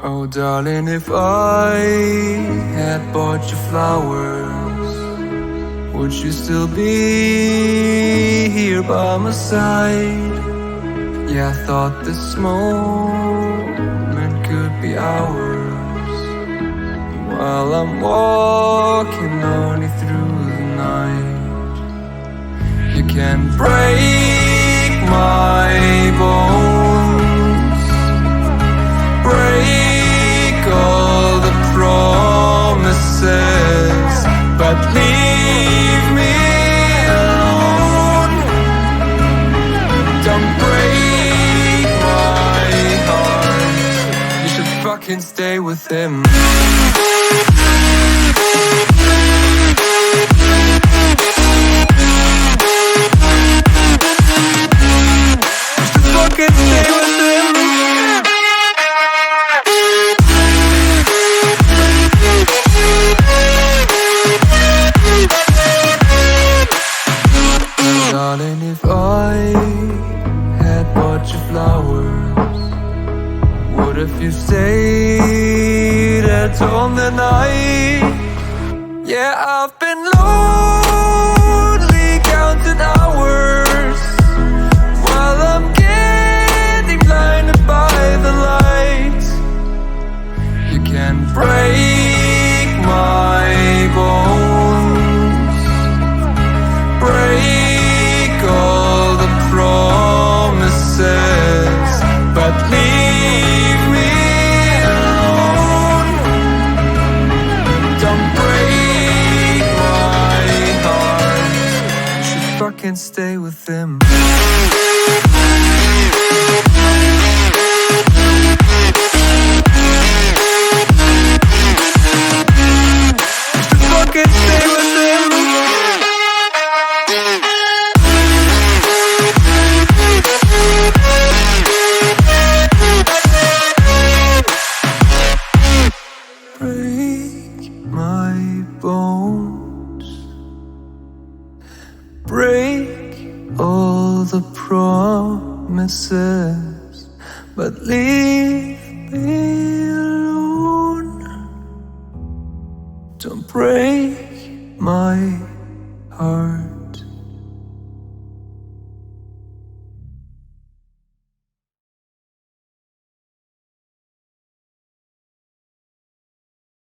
Oh darling, if I had bought you flowers, would you still be here by my side? Yeah, I thought this moment could be ours, while I'm walking only through the night. You can break my bones, break all the promises, but leave me alone. Don't break my heart. You should fucking stay with him. You should fucking stay with him. Darling, if I had bought you flowers, what if you stayed at home that night? Yeah, I've been lonely counting hours, while I'm getting blinded by the light. You can break my bones, break all the promises, but leave me alone. Don't break my heart. You should fucking stay with him. You should fucking stay with him. Break my bones, break all the promises, but leave me alone. Don't break